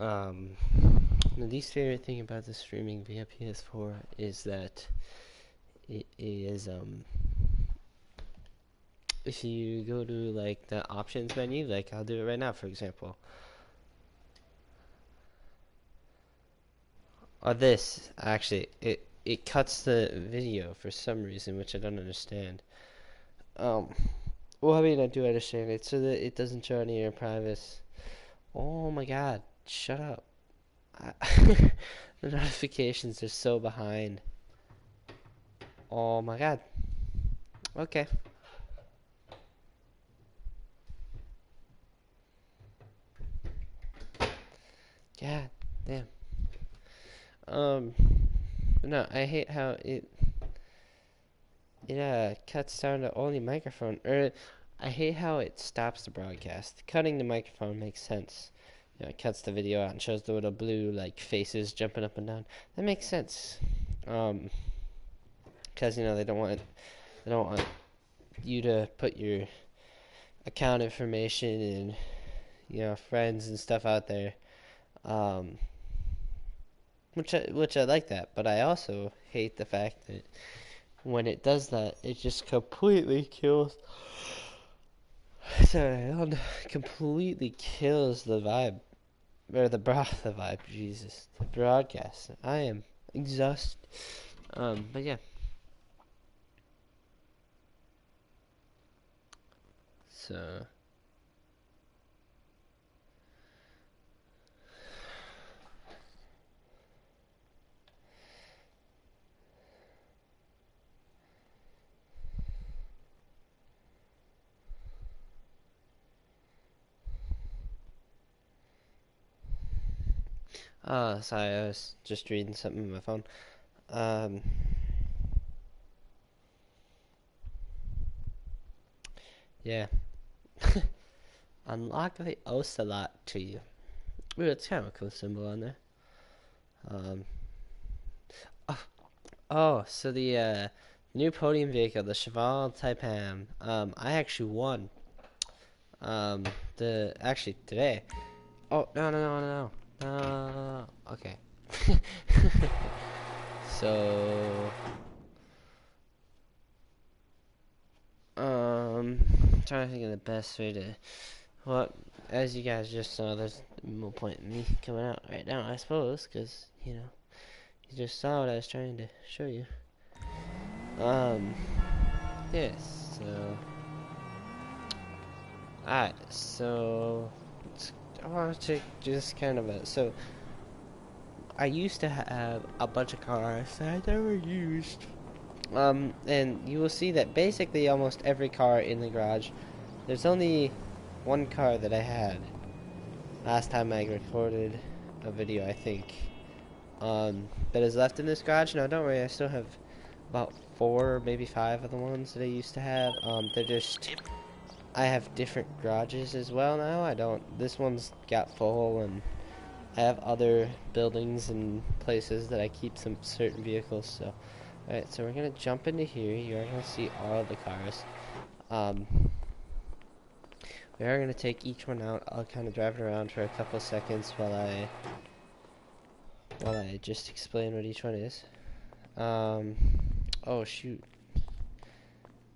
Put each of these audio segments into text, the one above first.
Um, the least favorite thing about the streaming via PS4 is that it is if you go to like the options menu, like I'll do it right now, for example. Or this actually, it cuts the video for some reason, which I don't understand. Um, well, I mean, I do understand it, so that it doesn't show any of your privacy. Oh my God, shut up. The notifications are so behind. Oh my God. Okay. God damn. Um, no, I hate how it cuts down to only microphone. Or I hate how it stops the broadcast. Cutting the microphone makes sense. You know, it cuts the video out and shows the little blue like faces jumping up and down. That makes sense. Um, because you know they don't want you to put your account information and friends and stuff out there. Um, which I like that, but I also hate the fact that when it does that, it just completely kills. Sorry, completely kills the vibe or the vibe. Jesus, the broadcast. I am exhausted. But yeah. So sorry, I was just reading something on my phone. Um, yeah. Unlock the Ocelot to you. Ooh, it's kind of a cool symbol on there. Um, oh, so the new podium vehicle, the Cheval Taipan. I actually won. The actually today. Oh no. Okay. So, trying to think of the best way to. Well, as you guys just saw, there's no point in me coming out right now, I suppose, because you just saw what I was trying to show you. Yes. So, alright. So, I want to take just kind of so. I used to have a bunch of cars that I never used. And you will see that basically almost every car in the garage, there's only one car that I had last time I recorded a video, I think, that is left in this garage. Now, don't worry, I still have about 4, maybe 5 of the ones that I used to have. They're just, I have different garages as well now. This one's got full, and I have other buildings and places that I keep some certain vehicles, so. Alright, so we're gonna jump into here. You're gonna see all of the cars. We are gonna take each one out. I'll kind of drive it around for a couple seconds while I just explain what each one is. Oh shoot.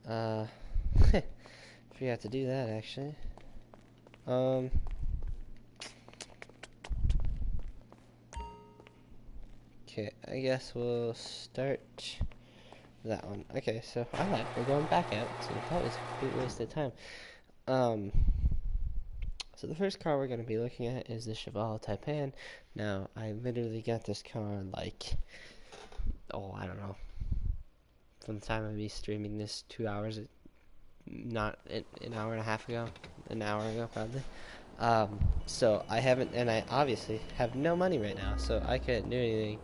Forgot to do that actually. Okay, I guess we'll start that one. Okay, so we're going back out, so that was a complete waste of time. So the first car we're going to be looking at is the Cheval Taipan. Now, I literally got this car like, I don't know, from the time of me streaming this 2 hours, not an hour and a half ago, an hour ago probably. So I haven't, and I obviously have no money right now, so I couldn't do anything.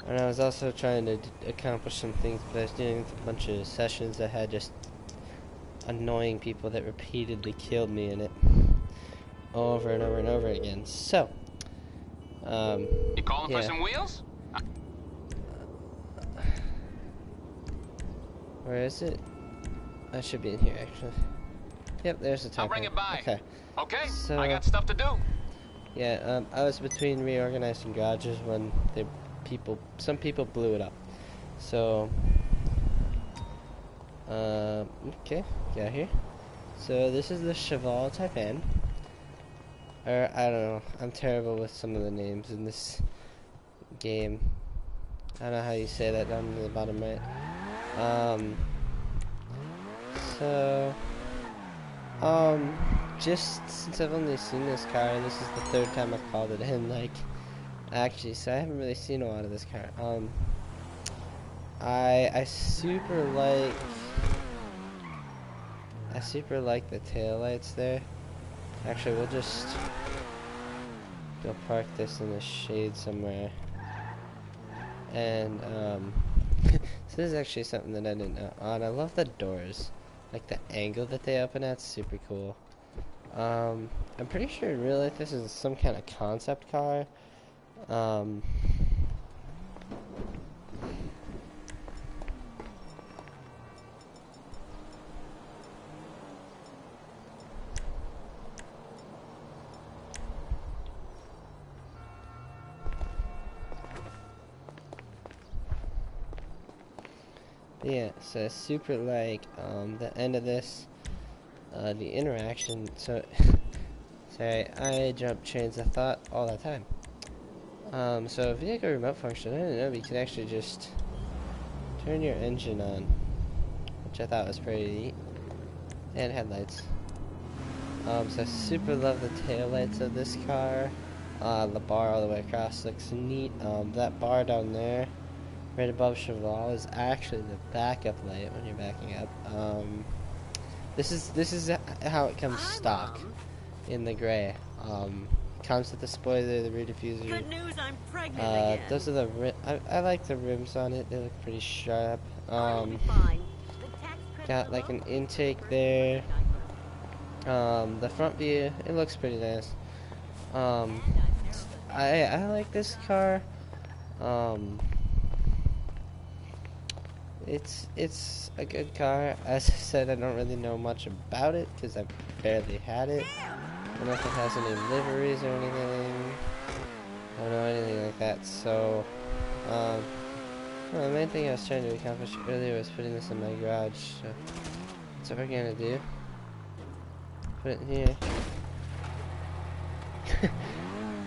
And I was also trying to accomplish some things, but I was doing a bunch of sessions that had just annoying people that repeatedly killed me in it over and over and over again. So, you calling for some wheels? Where is it? I should be in here, actually. Yep, there's the I'll tire bring crank. it by. Okay. Okay, So, I got stuff to do. Yeah, I was between reorganizing garages when some people blew it up. So, okay, get here. So this is the Cheval Taipan. Or, I don't know, I'm terrible with some of the names in this game. I don't know how you say that down in the bottom right. So, just since I've only seen this car, and this is the third time I've called it in, like, actually, so I haven't really seen a lot of this car. I super like the taillights there. Actually, we'll just go park this in the shade somewhere. And, so this is actually something that I didn't know. And I love the doors. Like, the angle that they open at's super cool. I'm pretty sure in real life this is some kind of concept car. Yeah, so I super like the end of this, the interaction. So, sorry, I jump trains of thought all the time. So vehicle remote function, I didn't know you could actually just turn your engine on, which I thought was pretty neat, and headlights. So I super love the taillights of this car. The bar all the way across looks neat. That bar down there, right above Cheval, is actually the backup light when you're backing up. This is how it comes stock in the gray. Comes with the spoiler, the rear diffuser. Good news, I'm pregnant again. Those are the I like the rims on it. They look pretty sharp. Got like an intake there. The front view, it looks pretty nice. I like this car. It's a good car. As I said, I don't really know much about it because I've barely had it. I don't know if it has any liveries or anything. I don't know anything like that. So, well, the main thing I was trying to accomplish earlier was putting this in my garage. So that's what we're gonna do. Put it in here.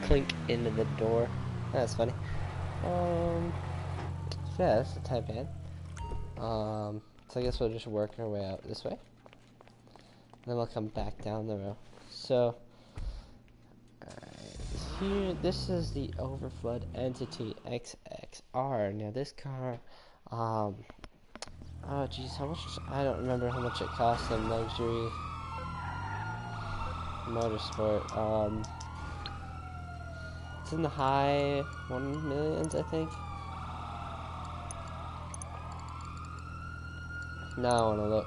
Clink into the door. That's funny. Yeah, that's the Taipan. So I guess we'll just work our way out this way. Then we'll come back down the row. So, here, this is the Overflood Entity XXR. Now this car, oh geez, how much, I don't remember how much it cost in luxury motorsport. It's in the high 1 millions, I think. Now I wanna look.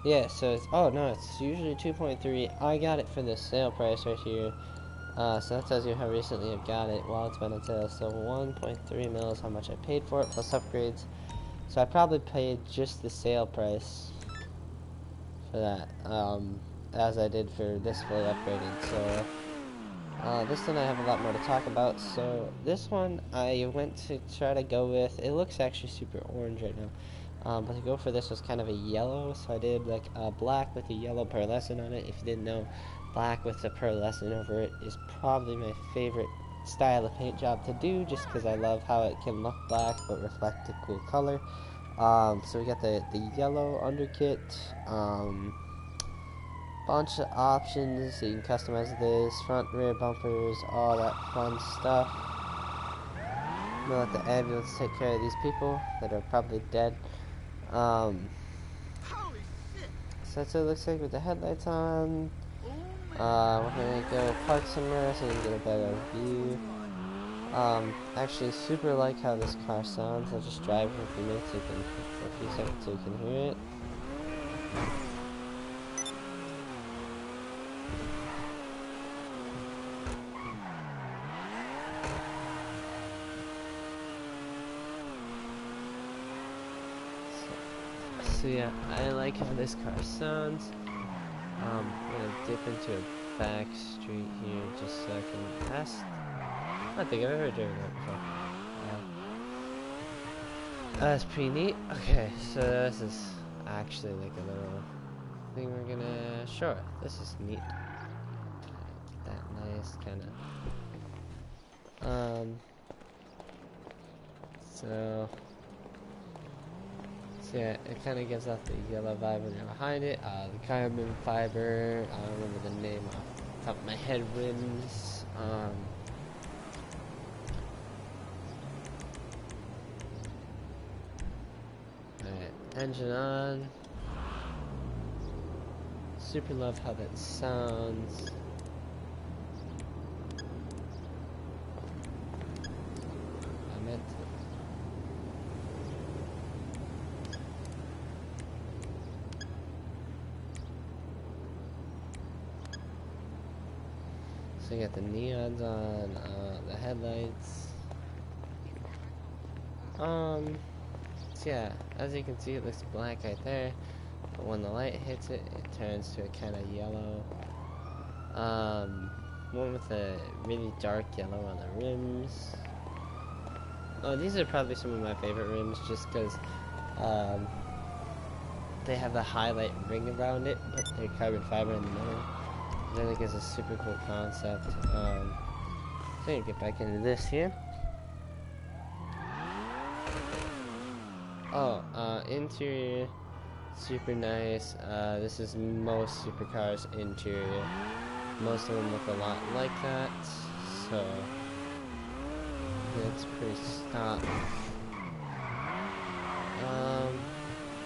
Yeah, so it's, oh no, it's usually 2.3. I got it for the sale price right here. So that tells you how recently I've got it while it's been on sale. So 1.3 mil is how much I paid for it, plus upgrades. So I probably paid just the sale price for that, as I did for this fully upgraded. So, this one I have a lot more to talk about. So this one I went to try to go with, it looks actually super orange right now. But to go for this was kind of a yellow, so I did like a black with a yellow pearlescent on it. If you didn't know, black with the pearlescent over it is probably my favorite style of paint job to do, just because I love how it can look black but reflect a cool color. So we got the yellow underkit, bunch of options, so you can customize this, front, rear bumpers, all that fun stuff. I'm gonna let the ambulance take care of these people that are probably dead. So that's what it looks like with the headlights on. We're gonna go park somewhere so you can get a better view. Actually super like how this car sounds. I'll just drive for a few minutes so you can, for a few seconds so you can hear it. So yeah, I like how this car sounds. I'm gonna dip into a back street here just so I can pass. I don't think I've ever driven that before. That's pretty neat. Okay, so this is actually like a little thing we're gonna show. This is neat. That nice kind of. So yeah, it kind of gives off the yellow vibe when you're behind it. The carbon fiber. I don't remember the name off the top of my head. Rims. Alright, engine on. Super love how that sounds. I meant to. So you got the neons on, the headlights. So yeah, as you can see, it looks black right there, but when the light hits it, it turns to a kind of yellow. One with a really dark yellow on the rims. Oh, these are probably some of my favorite rims, just because they have the highlight ring around it, but they're carbon fiber in the middle. I think it's a super cool concept. So I'm gonna get back into this here. Oh, interior, super nice. This is most supercars' interior. Most of them look a lot like that, so it's pretty stock.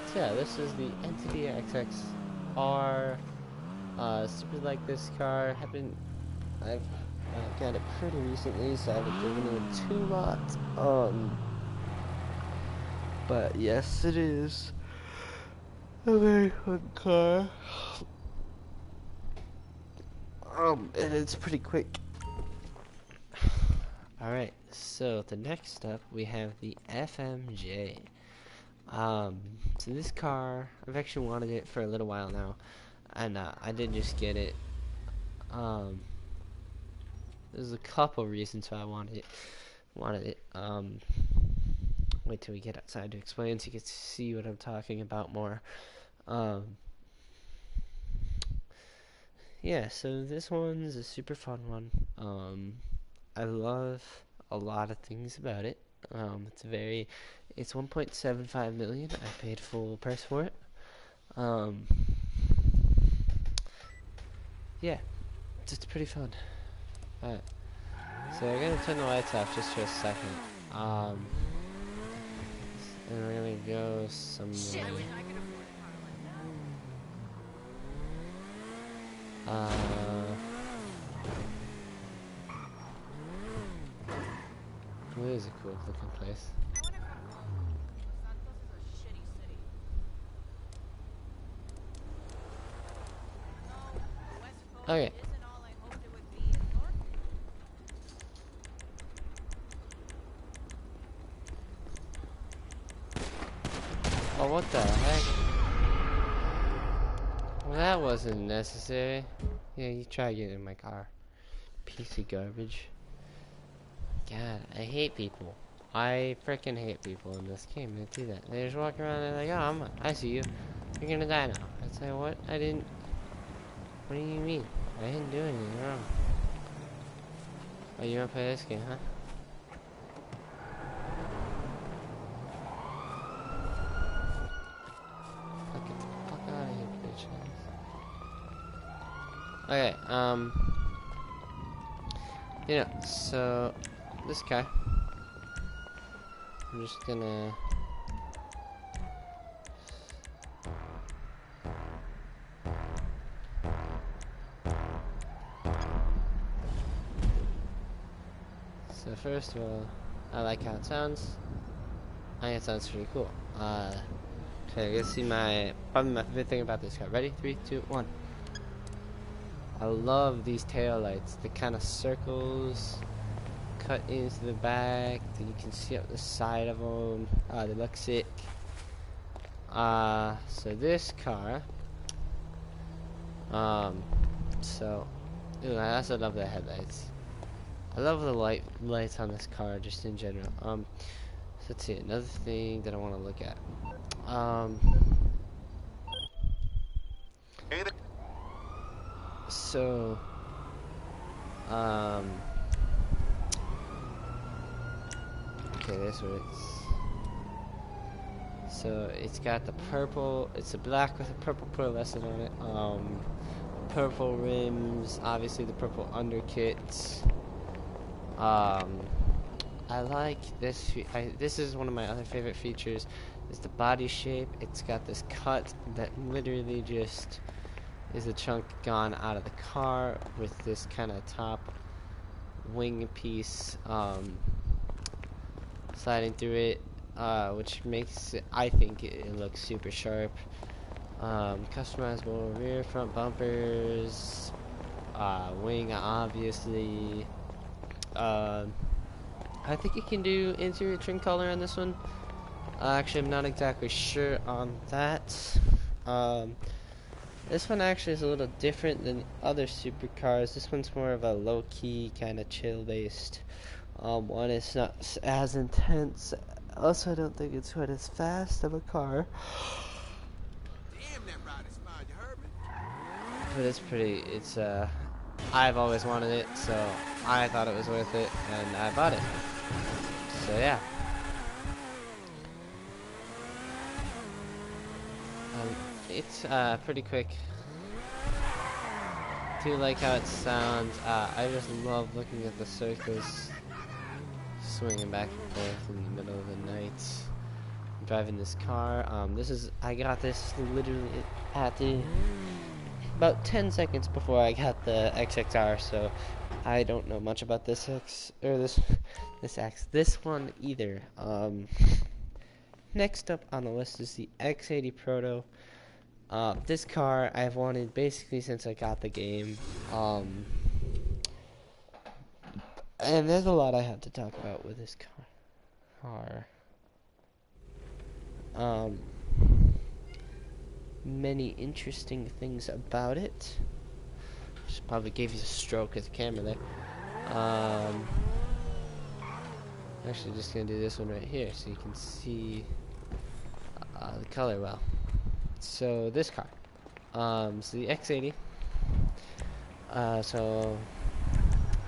So yeah, this is the Entity XXR. Super like this car. I've got it pretty recently, so I haven't driven it too much. But yes, it is a very fun car. And it's pretty quick. Alright, so the next up we have the FMJ. So this car, I've actually wanted it for a little while now, and I did just get it. There's a couple reasons why I wanted it. Wait till we get outside to explain so you can see what I'm talking about more. Yeah, so this one's a super fun one. I love a lot of things about it. It's 1.75 million. I paid full price for it. Yeah, it's pretty fun. Alright, so we're gonna turn the lights off just for a second. And we're gonna go somewhere. It is a cool looking place. Okay. Oh, what the heck? Well, that wasn't necessary. Yeah, you try getting in my car. Piece of garbage. God, I hate people. I freaking hate people in this game that do that. They just walk around and they're like, oh, I see you. You're gonna die now. I say, what? I didn't. What do you mean? I didn't do anything wrong. Oh, you wanna play this game, huh? Get the fuck out of here, bitch. Okay, so this guy, I'm just gonna so first of all, I like how it sounds. I think it sounds pretty cool. Okay, let's see probably my favorite thing about this car. Ready? 3, 2, 1. I love these tail lights. The kind of circles cut into the back that you can see up the side of them. They look sick. So this car, so, ooh, I also love the headlights. I love the lights on this car, just in general. So let's see, another thing that I want to look at. So, okay, this works. So it's got the purple. It's a black with a purple pearlescent on it. Purple rims, obviously the purple underkit. I like this. This is one of my other favorite features. Is the body shape. It's got this cut that literally just is a chunk gone out of the car with this kind of top wing piece sliding through it, which makes it, I think it looks super sharp. Customizable rear front bumpers, wing obviously. I think you can do interior trim color on this one. Actually, I'm not exactly sure on that. This one actually is a little different than other supercars. This one's more of a low-key, kind of chill-based one. It's not as intense. Also, I don't think it's quite as fast of a car. Damn, that ride is fine. You heard me? But it's pretty, I've always wanted it, so I thought it was worth it, and I bought it. So yeah. It's pretty quick. Do like how it sounds. I just love looking at the circles swinging back and forth in the middle of the night. I'm driving this car. I got this literally at about 10 seconds before I got the XXR, so I don't know much about this this one either. Next up on the list is the X80 Proto. This car I've wanted basically since I got the game. And there's a lot I have to talk about with this car. Many interesting things about it. Just probably gave you a stroke at the camera there. Actually, just gonna do this one right here so you can see the color well. So this car, so the X80. So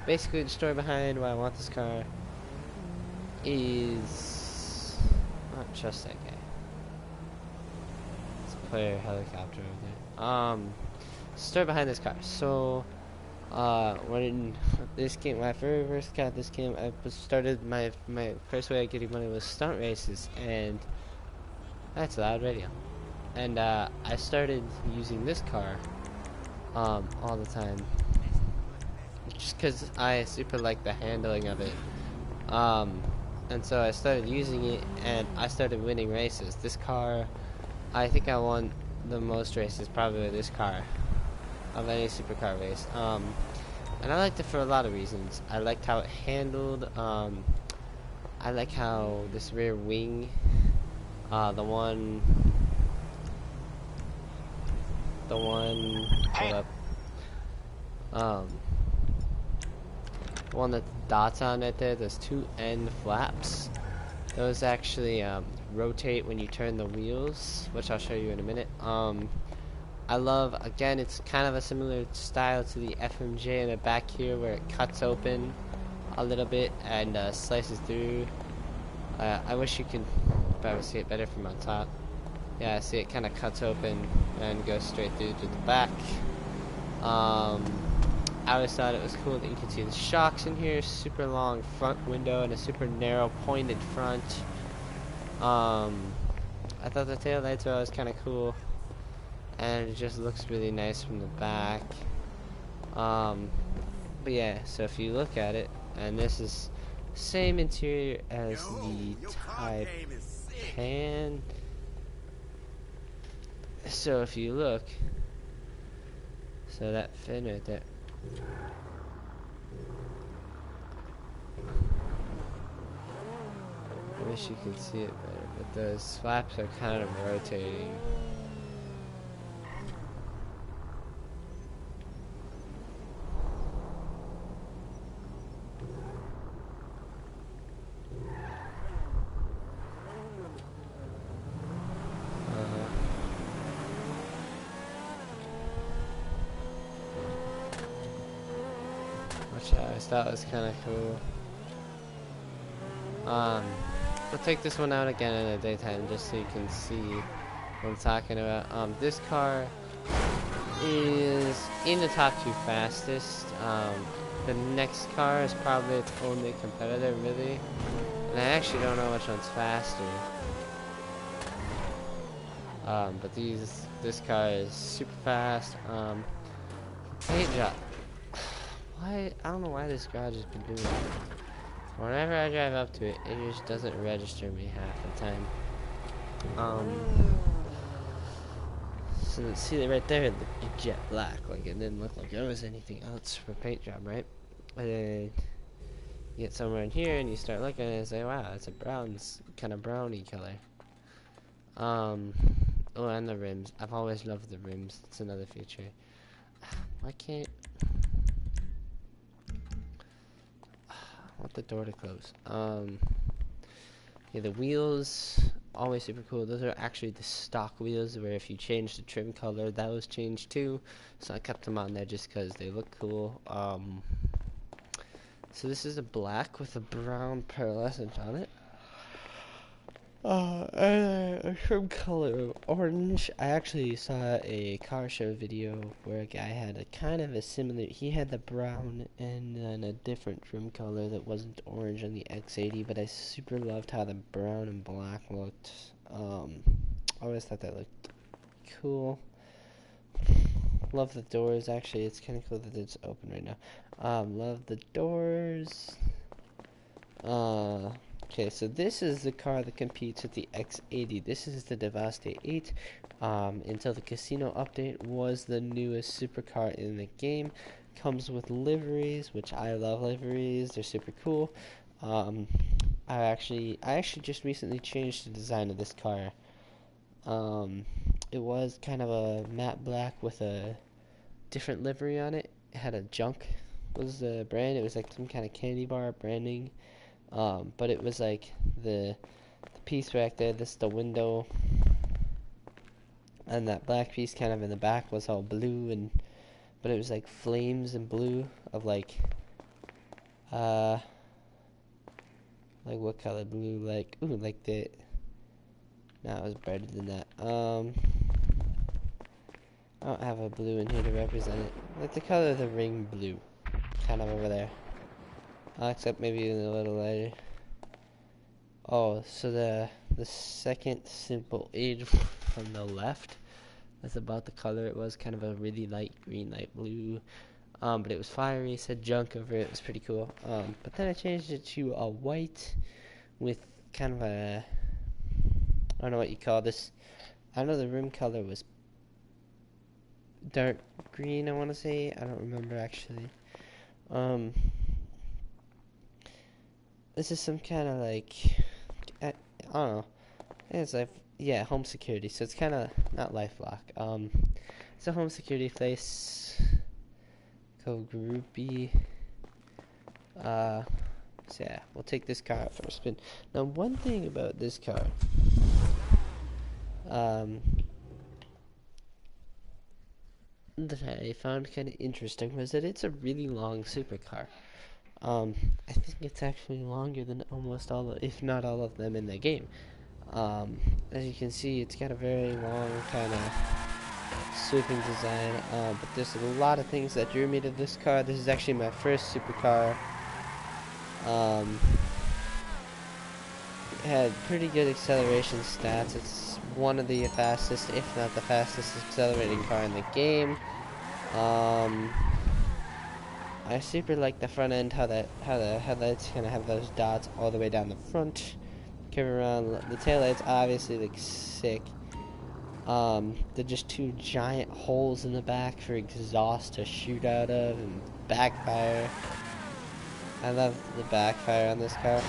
basically, the story behind why I want this car is not trust that guy. It's a player helicopter over there. Story behind this car. So when I first got this game, I started my first way of getting money was stunt races, and that's loud radio. And I started using this car all the time, just because I super like the handling of it. And so I started using it, and I started winning races. This car, I think I won the most races probably with this car of any supercar race. And I liked it for a lot of reasons. I liked how it handled. I like how this rear wing, the one, hold up, the one that the dots on it there, those two end flaps, those actually rotate when you turn the wheels, which I'll show you in a minute. I love, again, it's kind of a similar style to the FMJ in the back here, where it cuts open a little bit and slices through. I wish you could probably see it better from on top. Yeah, see, it kind of cuts open and goes straight through to the back. I always thought it was cool that you can see the shocks in here, super long front window and a super narrow pointed front. I thought the taillights were always kind of cool, and it just looks really nice from the back. But yeah, so if you look at it, and this is same interior as the Taycan. So if you look, so that fin right there, I wish you could see it better, but those flaps are kind of rotating. Which I always thought was kind of cool. We'll take this one out again in the daytime just so you can see what I'm talking about. This car is in the top 2 fastest. The next car is probably its only competitor, really. And I actually don't know which one's faster. But this car is super fast. Paint job. Why? I don't know why this garage has been doing that. Whenever I drive up to it, it just doesn't register me half the time. So let's see that right there, it looked jet black. Like it didn't look like there was anything else for a paint job, right? And then you get somewhere in here and you start looking and say, wow, it's a kind of browny color. Oh, and the rims. I've always loved the rims. It's another feature. Why can't... I want the door to close. Yeah, the wheels, always super cool. Those are actually the stock wheels, where if you change the trim color, that was changed too. So I kept them on there just because they look cool. So this is a black with a brown pearlescent on it. A trim color of orange. I actually saw a car show video where a guy had a kind of a similar, he had the brown and then a different trim color that wasn't orange on the X80, but I super loved how the brown and black looked. I always thought that looked cool. Love the doors, actually. It's kind of cool that it's open right now. Love the doors. Okay, so this is the car that competes with the X80. This is the Devaste 8. Until the casino update, was the newest supercar in the game. Comes with liveries, which I love liveries. They're super cool. I actually just recently changed the design of this car. It was kind of a matte black with a different livery on it. It had a Junk was the brand. It was like some kind of candy bar branding. But it was like the piece back there, this is the window, and that black piece kind of in the back was all blue, but it was like flames and blue of like what color blue, like, ooh, like the, no, it was brighter than that. I don't have a blue in here to represent it, like the color of the ring blue, kind of over there. Except maybe even a little lighter. Oh, so the second simple aid from the left, that's about the color it was, kind of a really light green, light blue. But it was fiery, said Junk over it, it was pretty cool. But then I changed it to a white with kind of a, I don't know what you call this. I know the rim color was dark green, I want to say. I don't remember actually. This is some kind of like, I don't know. It's like, yeah, home security. So it's kind of not LifeLock. It's a home security place. Called Groupie. So yeah, we'll take this car out for a spin. Now, one thing about this car, that I found kind of interesting was that it's a really long supercar. I think it's actually longer than almost all, if not all of them in the game. As you can see, it's got a very long kind of sweeping design, but there's a lot of things that drew me to this car. This is actually my first supercar. It had pretty good acceleration stats. It's one of the fastest, if not the fastest, accelerating car in the game. I super like the front end, how the headlights kind of have those dots all the way down the front, curve around. The taillights obviously look sick. They're just two giant holes in the back for exhaust to shoot out of, and backfire. I love the backfire on this car.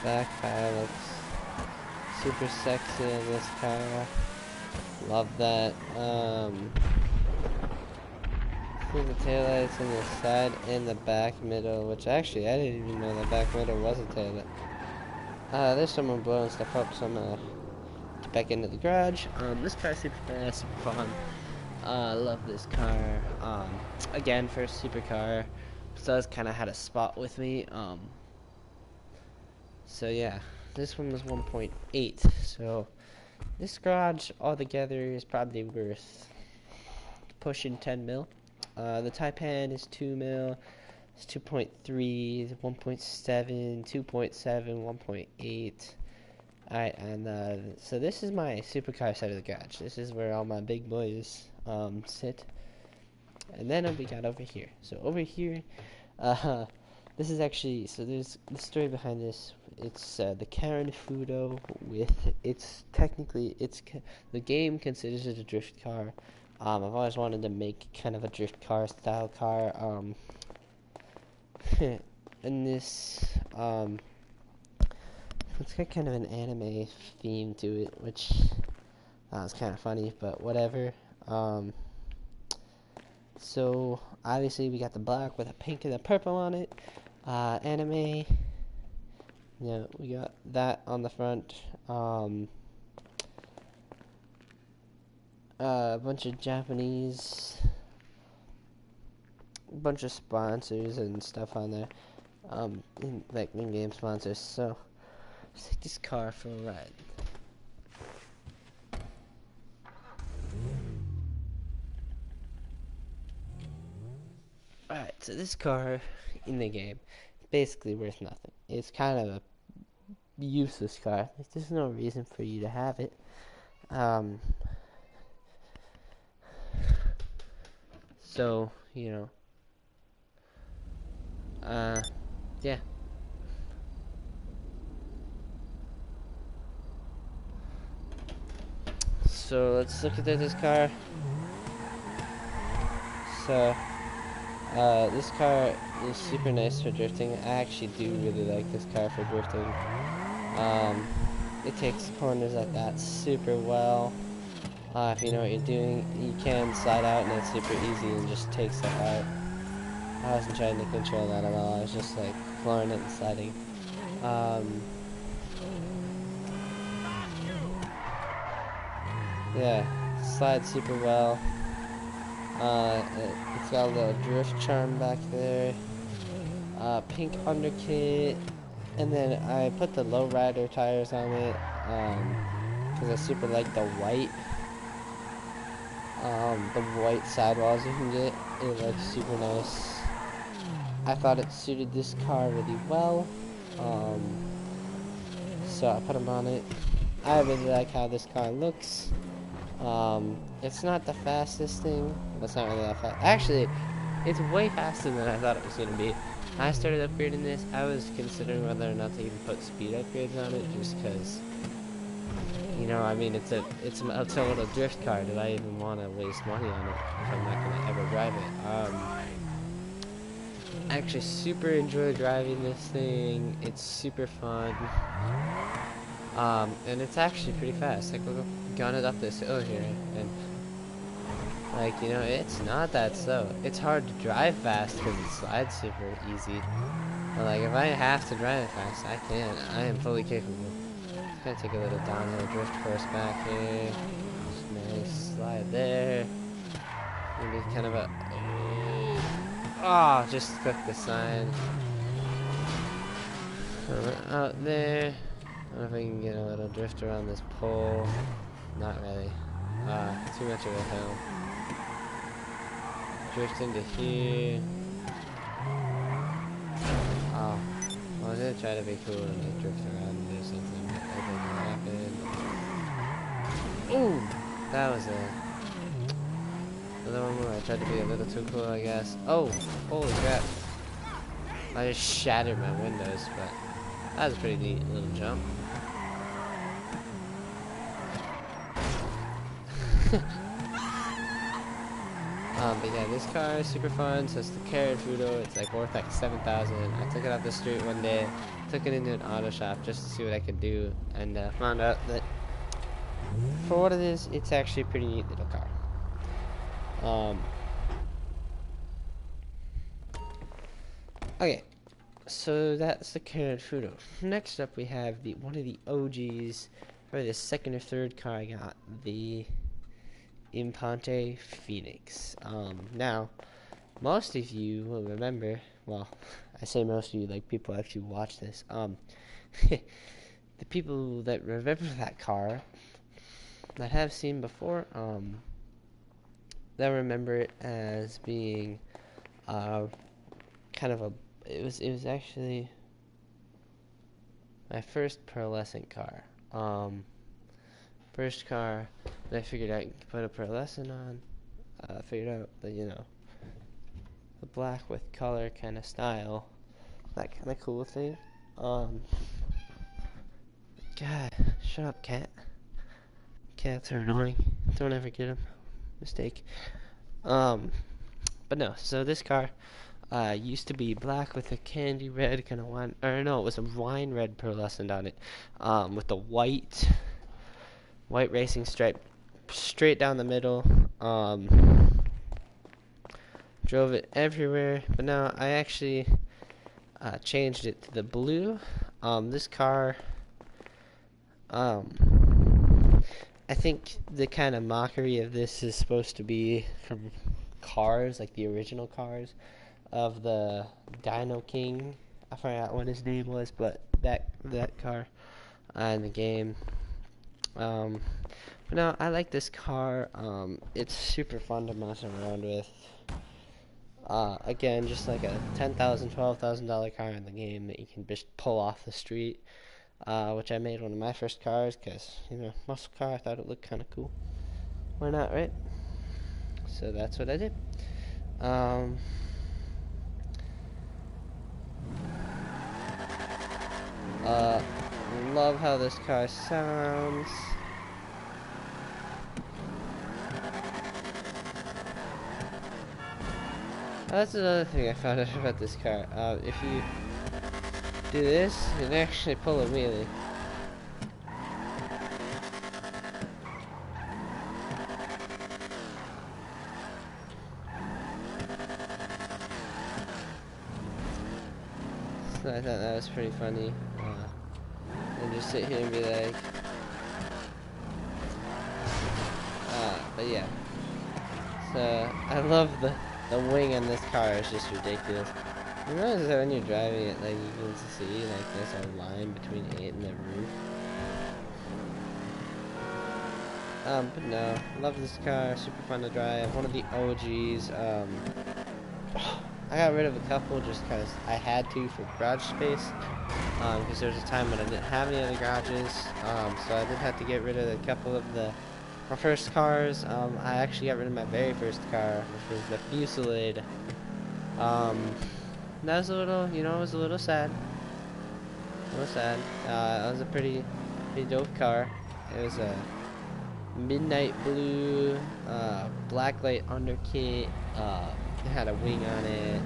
backfire looks super sexy in this car. Love that. See the taillights on the side and the back middle, which actually I didn't even know the back middle was a taillight. There's someone blowing stuff up, so I'm gonna get back into the garage. This car's super fast, super fun. Love this car. Again, first supercar, so it's kind of had a spot with me. So yeah, this one was 1.8. So this garage altogether is probably worth pushing 10 mil. The Taipan is 2 mil. It's 2.3, 1.7, 2.7, 1.8. Alright, and so this is my supercar side of the garage. This is where all my big boys sit. And then we got over here. So over here, this is actually, so there's the story behind this. It's the Karen Fudo with, the game considers it a drift car. I've always wanted to make kind of a drift car style car. And this, it's got kind of an anime theme to it, which is kind of funny, but whatever. So obviously we got the black with a pink and a purple on it. Anime. Yeah, we got that on the front. A bunch of Japanese, bunch of sponsors and stuff on there. Like in-game sponsors. So let's take this car for a ride. Alright, so this car in the game is basically worth nothing. It's kind of a useless car. Like, there's no reason for you to have it. So, you know, yeah. So let's look at this car. So, this car is super nice for drifting. I actually do really like this car for drifting. It takes corners like that super well. If you know what you're doing, you can slide out and it's super easy and just take stuff out. I wasn't trying to control that at all. I was just like flooring it and sliding. Yeah, slides super well. It's got a little drift charm back there. Pink underkit, and then I put the lowrider tires on it because I super like the white. The white sidewalls you can get. It looks super nice. I thought it suited this car really well. So I put them on it. I really like how this car looks. It's not the fastest thing. It's not really that fast. Actually, it's way faster than I thought it was going to be. I started upgrading this. I was considering whether or not to even put speed upgrades on it, just because, you know, I mean, it's a little drift car. Do I even want to waste money on it if I'm not going to ever drive it? I actually super enjoy driving this thing. It's super fun. And it's actually pretty fast. Like, we've gone it up this hill here, and, like, you know, it's not that slow. It's hard to drive fast because it slides super easy. But, like, if I have to drive it fast, I can. I am fully capable. Just gonna take a little downhill drift course back here. Just nice slide there. Maybe kind of a... Oh, just click the sign. Out there. I don't know if I can get a little drift around this pole. Not really. Too much of a hill. Drift into here. Oh. I was gonna try to be cool and like drift around and do something, but that didn't happen. Ooh! That was another one where I tried to be a little too cool, I guess. Oh! Holy crap. I just shattered my windows, but that was a pretty neat little jump. But yeah, this car is super fun. So it's the Karen Fudo. It's like worth like 7,000. I took it off the street one day. took it into an auto shop just to see what I could do, and found out that for what it is, it's actually a pretty neat little car. Okay, so that's the Karen Fudo. Next up, we have one of the OGs, probably the second or third car I got, the Impante Phoenix. Now, most of you will remember, well, I say most of you, like people actually watch this, the people that remember that car, that have seen before, they'll remember it as being, kind of a, it was actually my first pearlescent car. First car that I figured I could put a pearlescent on. Figured out that, you know, the black with color kind of style, that kind of cool thing. God, shut up, cat. Cats are annoying. Don't ever get them. Mistake. But no, so this car used to be black with a candy red kind of wine, or no, it was a wine red pearlescent on it, with the white racing stripe straight down the middle. Drove it everywhere, but now I actually changed it to the blue. This car, I think the kind of mockery of this is supposed to be from Cars, like the original Cars of the Dino King. I forgot what his name was, but that car in the game. But no, I like this car. It's super fun to mess around with. Again, just like a $10,000, $12,000 car in the game that you can just pull off the street. Which I made one of my first cars because, you know, muscle car, I thought it looked kind of cool. Why not, right? So that's what I did. Love how this car sounds. That's another thing I found out about this car. If you do this, you can actually pull a wheelie. So I thought that was pretty funny. And just sit here and be like, but yeah. So I love the wing on this car is just ridiculous. You notice that when you're driving it, like you can see like there's a line between it and the roof. But no, love this car, super fun to drive, one of the OGs. I got rid of a couple just because I had to for garage space, because there was a time when I didn't have any other garages, so I did have to get rid of a couple of my first cars. I actually got rid of my very first car, which was the Fusillade. That was a little, you know, it was a little sad. It was a pretty dope car. It was a midnight blue, blacklight underkit. It had a wing on it.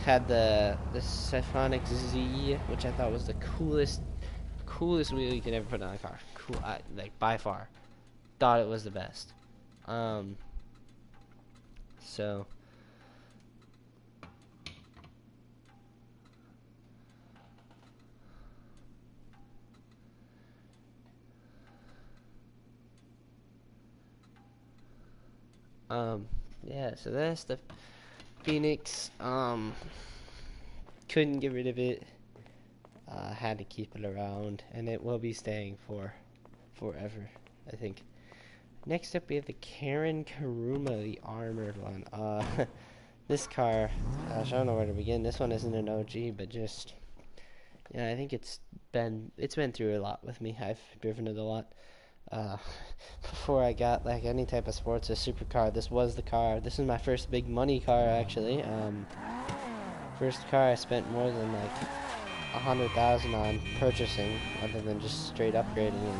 Had the Symphonic Z, which I thought was the coolest wheel you could ever put on a car. Cool, like by far. Thought it was the best. So. Yeah, so that's the Phoenix. Couldn't get rid of it. Had to keep it around, and it will be staying for forever, I think. Next up, we have the Karen Kuruma, the armored one. This car, gosh, I don't know where to begin. This one isn't an OG, but just, yeah, I think it's been through a lot with me. I've driven it a lot. Before I got like any type of sports or supercar, this was the car. This is my first big money car, actually. First car I spent more than like $100,000 on purchasing, other than just straight upgrading, you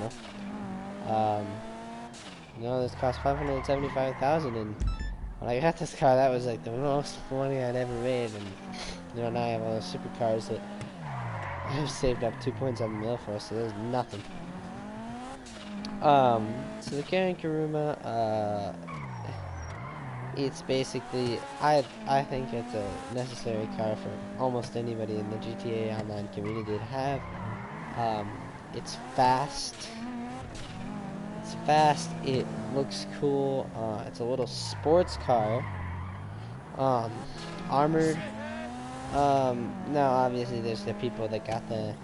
know. This cost $575,000, and when I got this car, that was like the most money I'd ever made. And now I have all those supercars that I've saved up 2.7 mil for, so there's nothing. So the Karen Kuruma, it's basically, I think it's a necessary car for almost anybody in the GTA Online community to have. It's fast. It's fast. It looks cool. It's a little sports car. Armored. Now obviously there's the people that got the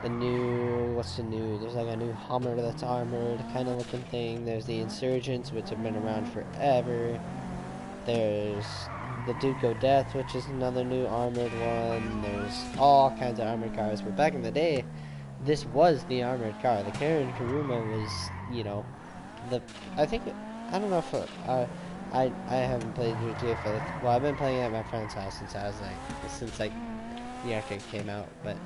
new, what's the new, there's like a new Hummer that's armored kind of looking thing. There's the Insurgents, which have been around forever. There's the Duke of Death, which is another new armored one. There's all kinds of armored cars, but back in the day, this was the armored car. The Karen Kuruma was, you know, I don't know if I haven't played GTA for, well, I've been playing it at my friend's house since like the arcade came out, but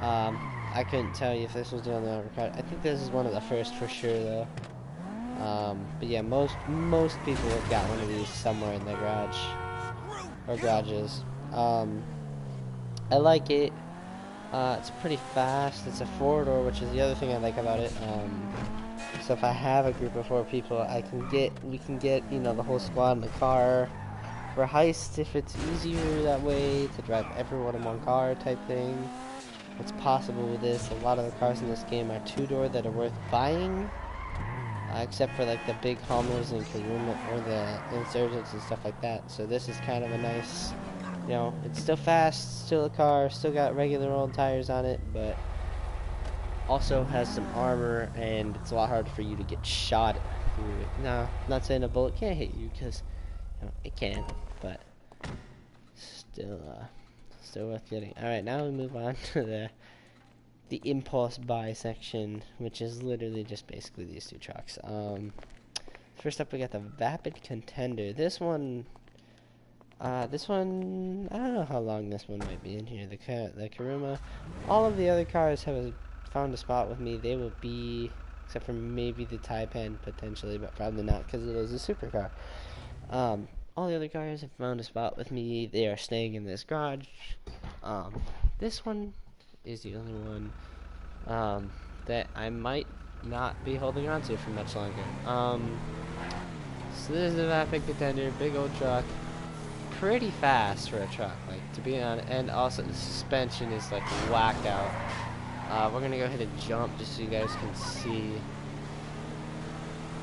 I couldn't tell you if this was the only armored car. I think this is one of the first for sure, though. But yeah, most people have got one of these somewhere in their garage or garages. I like it. It's pretty fast. It's a 4-door, which is the other thing I like about it. So if I have a group of 4 people, we can get, you know, the whole squad in the car for heists if it's easier that way to drive everyone in one car type thing. What's possible with this? A lot of the cars in this game are 2-door that are worth buying, except for like the big Hummers and Kuruma or the Insurgents and stuff like that. So this is kind of a nice, you know, it's still fast, still a car, still got regular old tires on it, but also has some armor, and it's a lot harder for you to get shot through it. No, not saying a bullet can't hit you, because, you know, it can, but still worth getting. Alright, now we move on to the impulse buy section, which is literally just basically these 2 trucks. First up we got the Vapid Contender. This one, I don't know how long this one might be in here. The Kuruma. All of the other cars have found a spot with me. They will be, except for maybe the Taipan potentially, but probably not because it is a supercar. All the other cars have found a spot with me. They are staying in this garage. This one is the only one that I might not be holding on to for much longer. So this is a Vapid Contender, big old truck, pretty fast for a truck, like, to be honest, and also the suspension is like whacked out. We're gonna go ahead and jump just so you guys can see.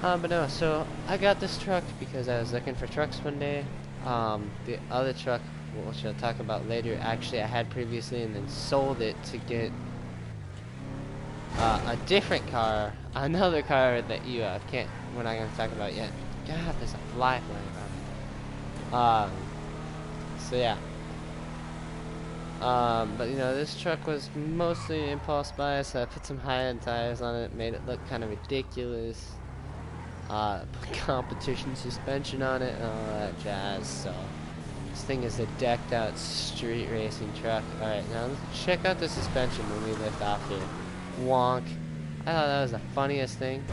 But no, so I got this truck because I was looking for trucks one day. The other truck, which I'll talk about later, actually I had previously and then sold it to get a different car, another car that we're not gonna talk about yet. God, there's a fly flying around. So yeah. But you know, this truck was mostly an impulse buy, so I put some high-end tires on it, made it look kind of ridiculous. Put competition suspension on it and all that jazz. So this thing is a decked out street racing truck. Alright, now let's check out the suspension when we lift off here. Wonk. I thought that was the funniest thing.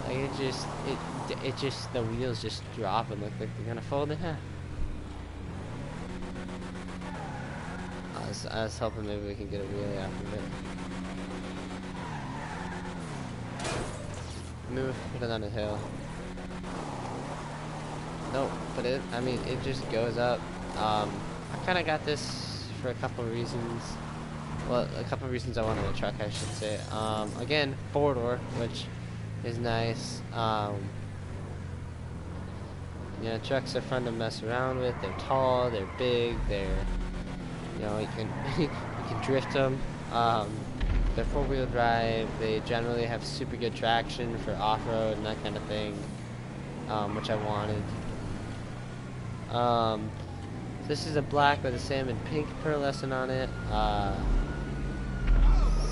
Like it just the wheels just drop and look like they're gonna fold in half. I was hoping maybe we can get a wheelie off of it. Move, put it on a hill. Nope, but it just goes up. I kinda got this for a couple of reasons. Well, a couple of reasons I wanted a truck, I should say. Again, 4-door, which is nice. You know, trucks are fun to mess around with. They're tall, they're big, they're, you know, you can you can drift them. They're 4-wheel drive. They generally have super good traction for off-road and that kind of thing, which I wanted. This is a black with a salmon pink pearlescent on it.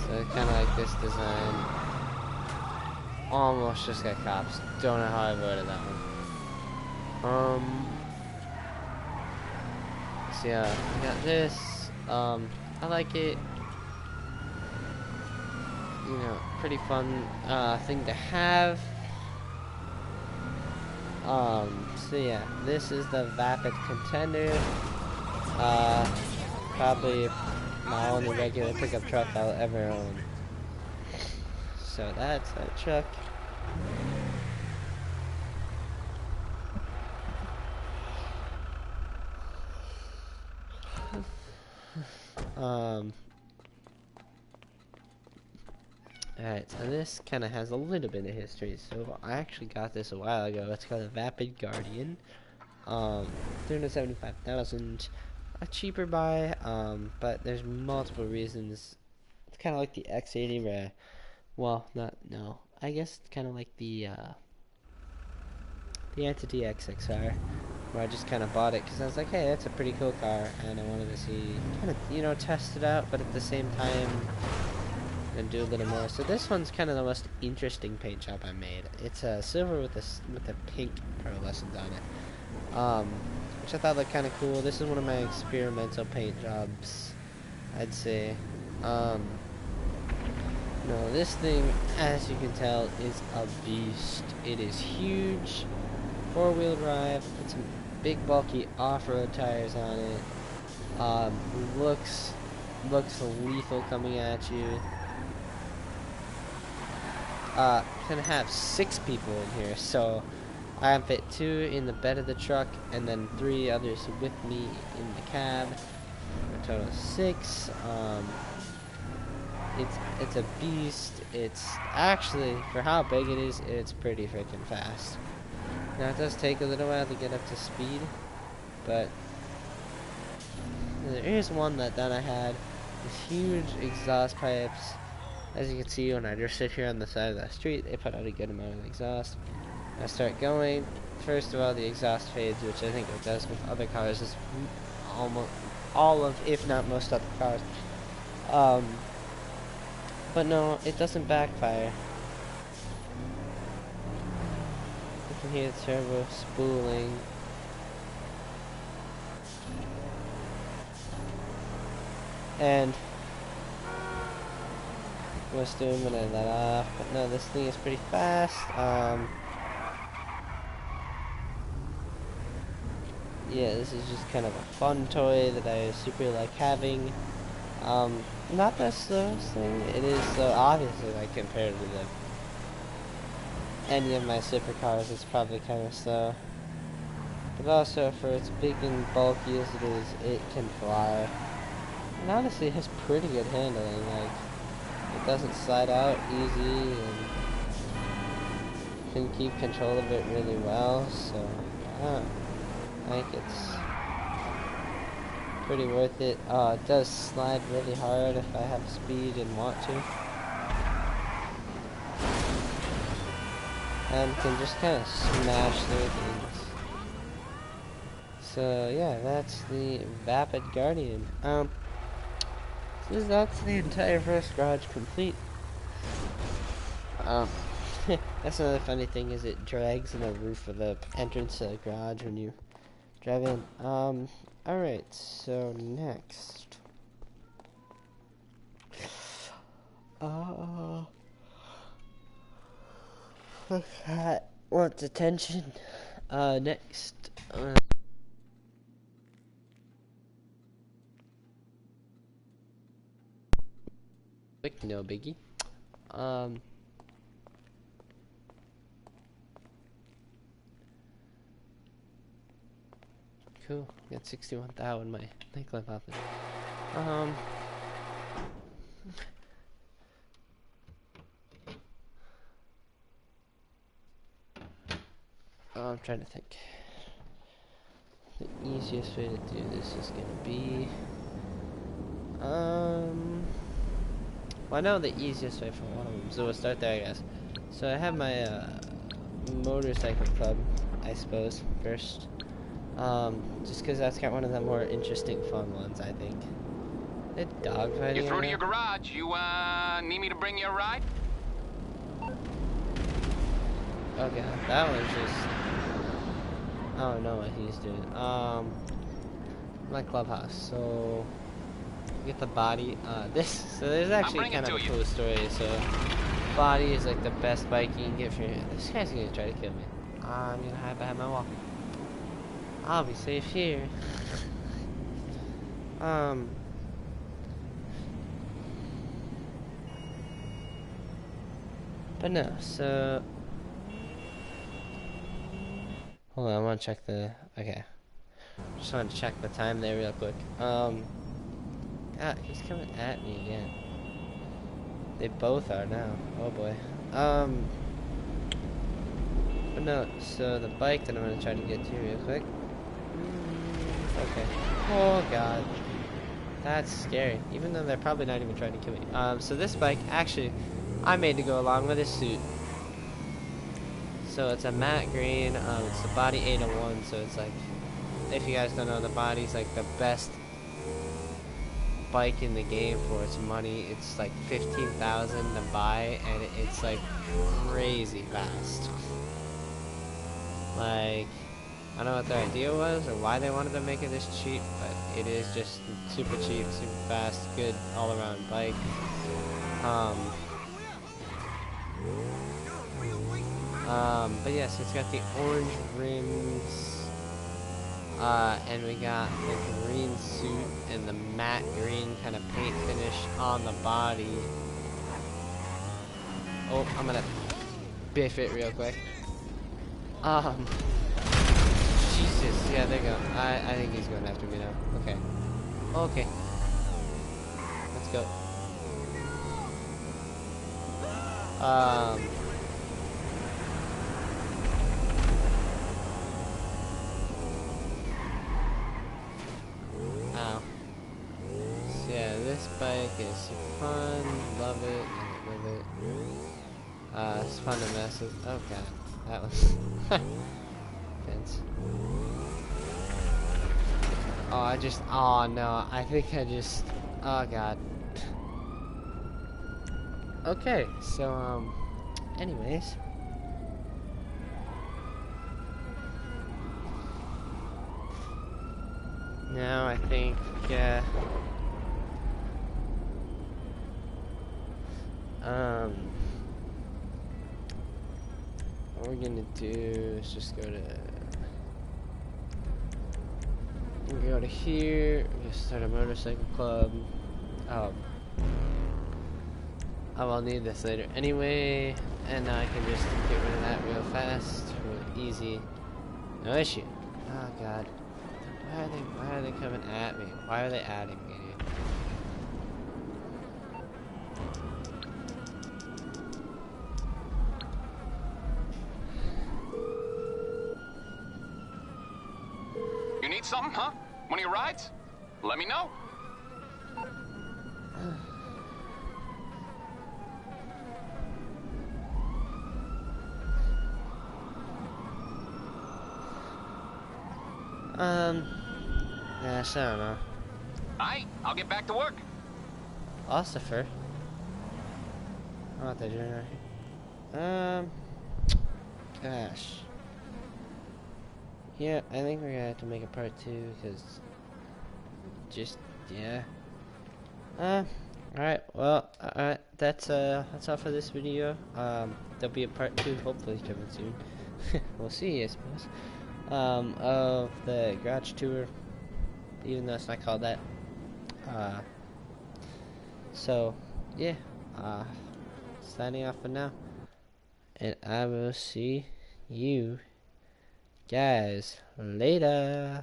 So kind of like this design. Almost just got cops. Don't know how I avoided that one. So yeah, I got this. I like it. You know, pretty fun thing to have. So yeah, this is the Vapid Contender. probably my only regular pickup truck I'll ever own. So that's that truck. Alright, so this kind of has a little bit of history. So I actually got this a while ago. It's called a Vapid Guardian. 375,000. A cheaper buy, but there's multiple reasons. It's kind of like the X80 where, well, no. I guess it's kind of like the Entity XXR, where I just kind of bought it because I was like, hey, that's a pretty cool car, and I wanted to see, kind of, you know, test it out, but at the same time, and do a little more. So this one's kind of the most interesting paint job I made. It's a silver with a pink pearlescent on it, which I thought looked kind of cool. This is one of my experimental paint jobs, I'd say. No, this thing, as you can tell, is a beast. It is huge, 4-wheel drive. It's big, bulky off-road tires on it. Looks lethal coming at you. Gonna have 6 people in here, so I fit 2 in the bed of the truck, and then 3 others with me in the cab. A total of 6. It's a beast. It's actually, for how big it is, it's pretty freaking fast. Now it does take a little while to get up to speed, but there is one that I had. These huge exhaust pipes. As you can see, when I just sit here on the side of the street, they put out a good amount of exhaust. I start going. First of all, the exhaust fades, which I think it does with other cars. It's almost all of, if not most other cars. But no, it doesn't backfire. You can hear the turbo spooling. And was doing when I let off, but no, this thing is pretty fast. Yeah, this is just kind of a fun toy that I super like having. Not the slowest thing. It is so obviously, like, compared to any of my supercars, it's probably kind of slow. But also, for as big and bulky as it is, it can fly. And honestly, it has pretty good handling. Like, it doesn't slide out easy, and you can keep control of it really well. So, I think it's pretty worth it. It does slide really hard if I have speed and want to. And can just kind of smash through things. So yeah, that's the Vapid Guardian. That's the entire first garage complete. That's another funny thing, is it drags in the roof of the entrance to the garage when you drive in. Alright, so next. That wants attention. Next. Quick, no biggie. Cool. Got 61,000 my nightclub outfit. I'm trying to think. The easiest way to do this is gonna be, well, I know the easiest way for one of them, so we'll start there, I guess. So I have my motorcycle club, I suppose, first. Just because that's got one of the more interesting, fun ones, I think. The dogfighting. You're through to your garage. You need me to bring you a ride? Okay, that was just, I don't know what he's doing. My clubhouse. So get the body. So there's actually kind of a cool story. So body is like the best bike you can get for you. This guy's gonna try to kill me. I'm gonna hide behind my wall. I'll be safe here. But no, so hold on, I want to check the, okay. Just wanted to check the time there real quick. God, he's coming at me again. They both are now. Oh boy. But no, so the bike that I'm gonna try to get to real quick. Okay. Oh god. That's scary. Even though they're probably not even trying to kill me. So this bike, actually, I made to go along with this suit. So it's a matte green, it's the Body 801, so it's like, if you guys don't know, the Body's like the best bike in the game for its money. It's like 15,000 to buy, and it's like crazy fast. Like, I don't know what their idea was or why they wanted to make it this cheap, but it is just super cheap, super fast, good all-around bike. But yes, it's got the orange rims, and we got the green suit and the matte green kind of paint finish on the body. Oh, I'm gonna biff it real quick. Jesus, yeah, there you go. I think he's going after me now. Okay. Okay. Let's go. Ow. So yeah, this bike is super fun. Love it. Love it. It's fun to mess with. Oh god. That was fence. Oh no, I think I just, oh god. Okay, so, anyways. Now I think, what we're gonna do is just go to here, we're gonna start a motorcycle club. I will need this later anyway, and now I can just get rid of that real fast, real easy, no issue. Oh god, why are they coming at me? Why are they adding me? You need something, huh? One of your rides? Let me know. Yeah, so I don't know. Aight, I'll get back to work. Ossifer. I want that generator. Gosh. Yeah, I think we're gonna have to make a part 2, because just, yeah. Alright, well, alright, that's all for this video. There'll be a part 2, hopefully coming soon. We'll see, I suppose. Of the garage tour, even though it's not called that. So, yeah, signing off for now, and I will see you guys later.